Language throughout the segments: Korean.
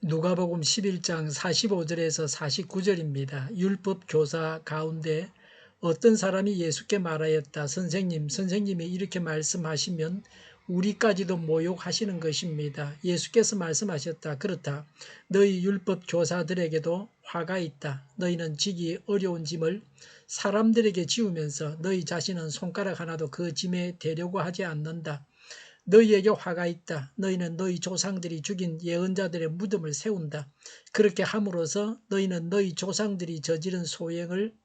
누가복음 11장 45절에서 49절입니다. 율법 교사 가운데 어떤 사람이 예수께 말하였다. 선생님이 이렇게 말씀하시면 우리까지도 모욕하시는 것입니다. 예수께서 말씀하셨다. 그렇다. 너희 율법 교사들에게도 화가 있다. 너희는 지기 어려운 짐을 사람들에게 지우면서 너희 자신은 손가락 하나도 그 짐에 대려고 하지 않는다. 너희에게 화가 있다. 너희는 너희 조상들이 죽인 예언자들의 무덤을 세운다. 그렇게 함으로써 너희는 너희 조상들이 저지른 소행을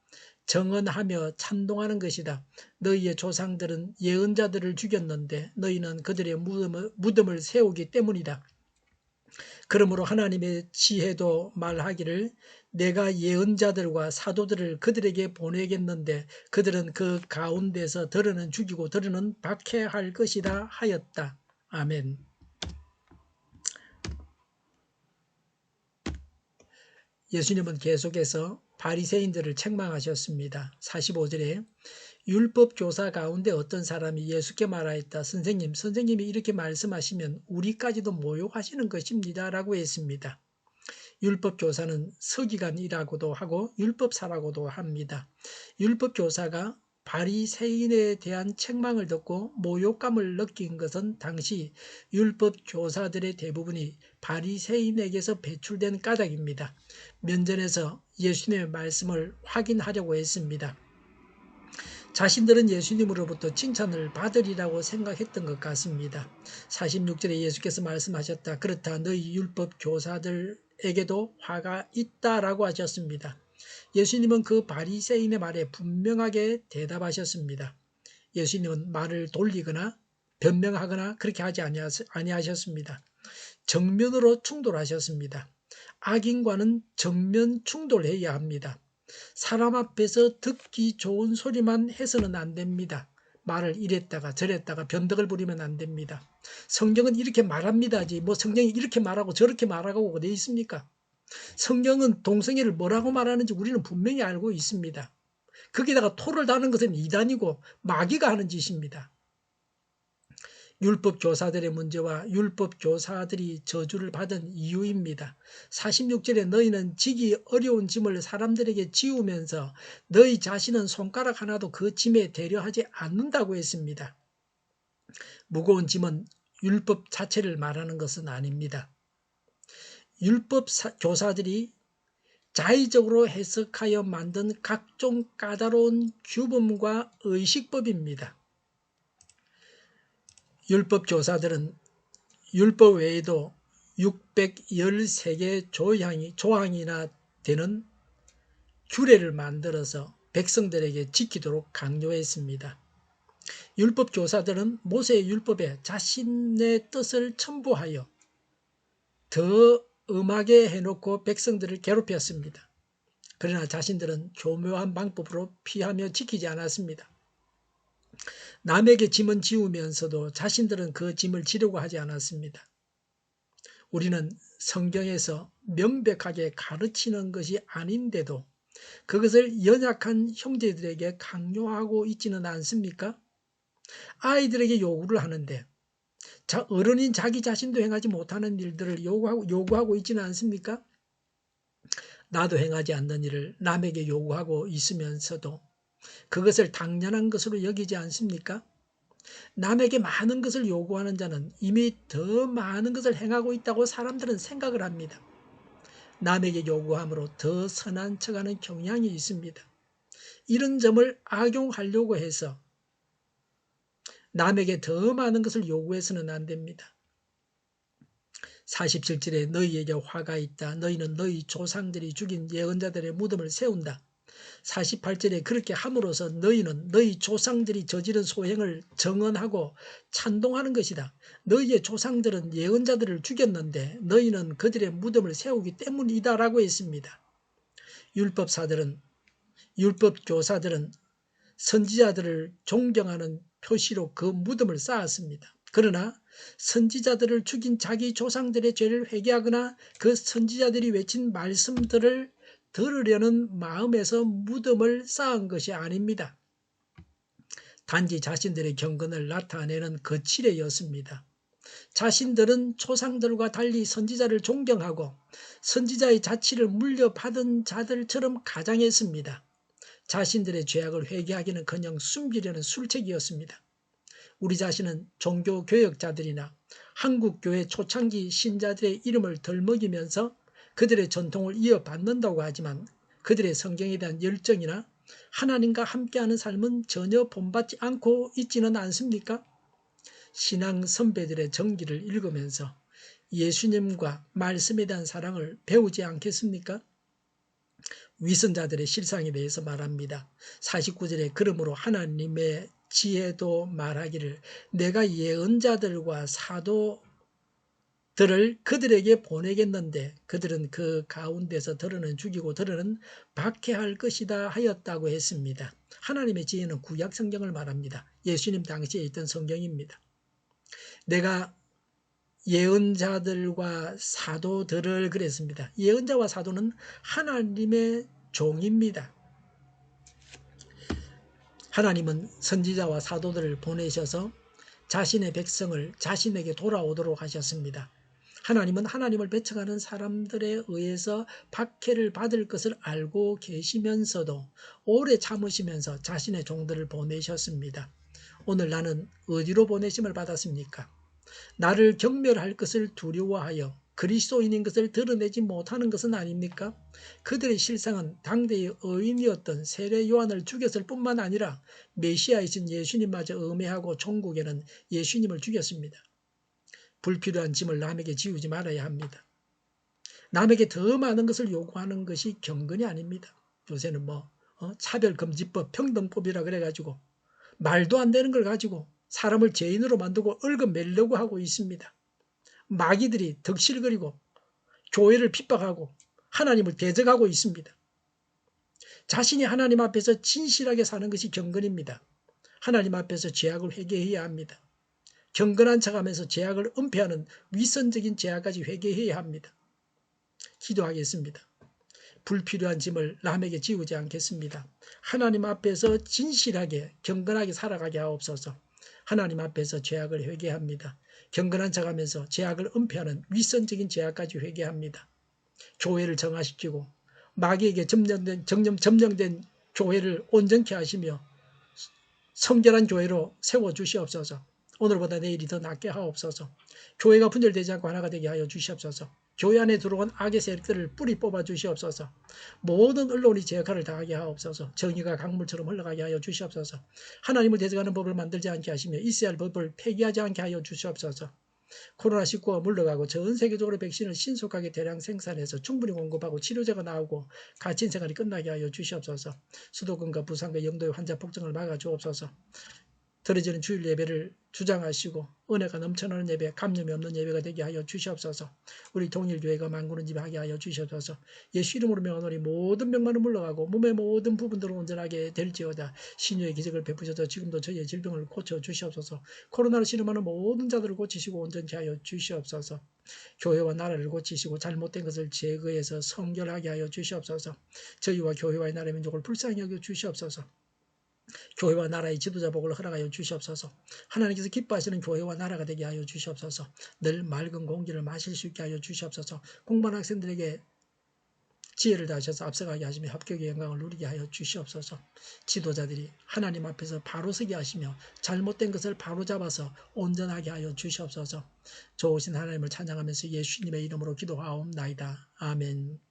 정언하며 찬동하는 것이다. 너희의 조상들은 예언자들을 죽였는데 너희는 그들의 무덤을 세우기 때문이다. 그러므로 하나님의 지혜도 말하기를 내가 예언자들과 사도들을 그들에게 보내겠는데 그들은 그 가운데서 더러는 죽이고 더러는 박해할 것이다 하였다. 아멘. 예수님은 계속해서 바리새인들을 책망하셨습니다. 45절에 율법 교사 가운데 어떤 사람이 예수께 말하였다. 선생님이 이렇게 말씀하시면 우리까지도 모욕하시는 것입니다. 라고 했습니다. 율법 교사는 서기관이라고도 하고 율법사라고도 합니다. 율법 교사가 바리새인에 대한 책망을 듣고 모욕감을 느낀 것은 당시 율법 교사들의 대부분이 바리새인에게서 배출된 까닭입니다. 면전에서 예수님의 말씀을 확인하려고 했습니다. 자신들은 예수님으로부터 칭찬을 받으리라고 생각했던 것 같습니다. 46절에 예수께서 말씀하셨다. 그렇다. 너희 율법 교사들에게도 화가 있다라고 하셨습니다. 예수님은 그 바리새인의 말에 분명하게 대답하셨습니다. 예수님은 말을 돌리거나 변명하거나 그렇게 하지 아니하셨습니다. 정면으로 충돌하셨습니다. 악인과는 정면 충돌해야 합니다. 사람 앞에서 듣기 좋은 소리만 해서는 안 됩니다. 말을 이랬다가 저랬다가 변덕을 부리면 안 됩니다. 성경은 이렇게 말합니다지 뭐 성경이 이렇게 말하고 저렇게 말하고 어디 있습니까? 성경은 동성애를 뭐라고 말하는지 우리는 분명히 알고 있습니다. 거기다가 토를 다는 것은 이단이고 마귀가 하는 짓입니다. 율법 교사들의 문제와 율법 교사들이 저주를 받은 이유입니다. 46절에 너희는 지기 어려운 짐을 사람들에게 지우면서 너희 자신은 손가락 하나도 그 짐에 대려하지 않는다고 했습니다. 무거운 짐은 율법 자체를 말하는 것은 아닙니다. 율법 교사들이 자의적으로 해석하여 만든 각종 까다로운 규범과 의식법입니다. 율법 교사들은 율법 외에도 613개 조항이나 되는 규례를 만들어서 백성들에게 지키도록 강요했습니다. 율법 교사들은 모세의 율법에 자신의 뜻을 첨부하여 더 엄하게 해놓고 백성들을 괴롭혔습니다. 그러나 자신들은 교묘한 방법으로 피하며 지키지 않았습니다. 남에게 짐은 지우면서도 자신들은 그 짐을 지려고 하지 않았습니다. 우리는 성경에서 명백하게 가르치는 것이 아닌데도 그것을 연약한 형제들에게 강요하고 있지는 않습니까? 아이들에게 요구를 하는데 어른인 자기 자신도 행하지 못하는 일들을 요구하고 있지는 않습니까? 나도 행하지 않는 일을 남에게 요구하고 있으면서도 그것을 당연한 것으로 여기지 않습니까? 남에게 많은 것을 요구하는 자는 이미 더 많은 것을 행하고 있다고 사람들은 생각을 합니다. 남에게 요구함으로 더 선한 척하는 경향이 있습니다. 이런 점을 악용하려고 해서 남에게 더 많은 것을 요구해서는 안 됩니다. 47절에 너희에게 화가 있다. 너희는 너희 조상들이 죽인 예언자들의 무덤을 세운다. 48절에 그렇게 함으로써 너희는 너희 조상들이 저지른 소행을 정언하고 찬동하는 것이다. 너희의 조상들은 예언자들을 죽였는데 너희는 그들의 무덤을 세우기 때문이다라고 했습니다. 율법교사들은 선지자들을 존경하는 표시로 그 무덤을 쌓았습니다. 그러나 선지자들을 죽인 자기 조상들의 죄를 회개하거나 그 선지자들이 외친 말씀들을 들으려는 마음에서 무덤을 쌓은 것이 아닙니다. 단지 자신들의 경건을 나타내는 거칠애였습니다. 자신들은 조상들과 달리 선지자를 존경하고 선지자의 자치를 물려받은 자들처럼 가장했습니다. 자신들의 죄악을 회개하기는커녕 숨기려는 술책이었습니다. 우리 자신은 종교교역자들이나 한국교회 초창기 신자들의 이름을 덜먹이면서 그들의 전통을 이어받는다고 하지만 그들의 성경에 대한 열정이나 하나님과 함께하는 삶은 전혀 본받지 않고 있지는 않습니까? 신앙 선배들의 전기를 읽으면서 예수님과 말씀에 대한 사랑을 배우지 않겠습니까? 위선자들의 실상에 대해서 말합니다. 49절에 그러므로 하나님의 지혜도 말하기를 내가 예언자들과 사도들을 그들에게 보내겠는데 그들은 그 가운데서 더러는 죽이고 더러는 박해할 것이다 하였다고 했습니다. 하나님의 지혜는 구약 성경을 말합니다. 예수님 당시에 있던 성경입니다. 내가 예언자들과 사도들을 그랬습니다. 예언자와 사도는 하나님의 종입니다. 하나님은 선지자와 사도들을 보내셔서 자신의 백성을 자신에게 돌아오도록 하셨습니다. 하나님은 하나님을 배척하는 사람들에 의해서 박해를 받을 것을 알고 계시면서도 오래 참으시면서 자신의 종들을 보내셨습니다. 오늘 나는 어디로 보내심을 받았습니까? 나를 경멸할 것을 두려워하여 그리스도인인 것을 드러내지 못하는 것은 아닙니까? 그들의 실상은 당대의 의인이었던 세례 요한을 죽였을 뿐만 아니라 메시아이신 예수님마저 음해하고 종국에는 예수님을 죽였습니다. 불필요한 짐을 남에게 지우지 말아야 합니다. 남에게 더 많은 것을 요구하는 것이 경건이 아닙니다. 요새는 차별금지법, 평등법이라 그래가지고 말도 안 되는 걸 가지고 사람을 죄인으로 만들고 얽어매려고 하고 있습니다. 마귀들이 덕실거리고 교회를 핍박하고 하나님을 대적하고 있습니다. 자신이 하나님 앞에서 진실하게 사는 것이 경건입니다. 하나님 앞에서 죄악을 회개해야 합니다. 경건한 척하면서 죄악을 은폐하는 위선적인 죄악까지 회개해야 합니다. 기도하겠습니다. 불필요한 짐을 남에게 지우지 않겠습니다. 하나님 앞에서 진실하게 경건하게 살아가게 하옵소서. 하나님 앞에서 죄악을 회개합니다. 경건한 척하면서 죄악을 은폐하는 위선적인 죄악까지 회개합니다. 교회를 정화시키고 마귀에게 점령된 교회를 온전케 하시며 성결한 교회로 세워주시옵소서. 오늘보다 내일이 더 낫게 하옵소서. 교회가 분열되지 않고 하나가 되게 하여 주시옵소서. 교회 안에 들어온 악의 세력들을 뿌리 뽑아 주시옵소서. 모든 언론이 제 역할을 다하게 하옵소서. 정의가 강물처럼 흘러가게 하여 주시옵소서. 하나님을 대적하는 법을 만들지 않게 하시며 있어야 할 법을 폐기하지 않게 하여 주시옵소서. 코로나19가 물러가고 전 세계적으로 백신을 신속하게 대량 생산해서 충분히 공급하고 치료제가 나오고 갇힌 생활이 끝나게 하여 주시옵소서. 수도권과 부산과 영도의 환자 폭증을 막아 주옵소서. 드려지는 주일 예배를 주장하시고 은혜가 넘쳐나는 예배, 감염이 없는 예배가 되게 하여 주시옵소서. 우리 동일교회가 만구는 집에 하게 하여 주시옵소서. 예수 이름으로 명하노니 모든 병만은 물러가고 몸의 모든 부분들은 온전하게 될지어다. 신유의 기적을 베푸셔서 지금도 저희의 질병을 고쳐 주시옵소서. 코로나로 신음하는 모든 자들을 고치시고 온전케 하여 주시옵소서. 교회와 나라를 고치시고 잘못된 것을 제거해서 성결하게 하여 주시옵소서. 저희와 교회와의 나라의 민족을 불쌍히 여겨 주시옵소서. 교회와 나라의 지도자 복을 허락하여 주시옵소서. 하나님께서 기뻐하시는 교회와 나라가 되게 하여 주시옵소서. 늘 맑은 공기를 마실 수 있게 하여 주시옵소서. 공부하는 학생들에게 지혜를 다하셔서 앞서가게 하시며 합격의 영광을 누리게 하여 주시옵소서. 지도자들이 하나님 앞에서 바로 서게 하시며 잘못된 것을 바로 잡아서 온전하게 하여 주시옵소서. 좋으신 하나님을 찬양하면서 예수님의 이름으로 기도하옵나이다. 아멘.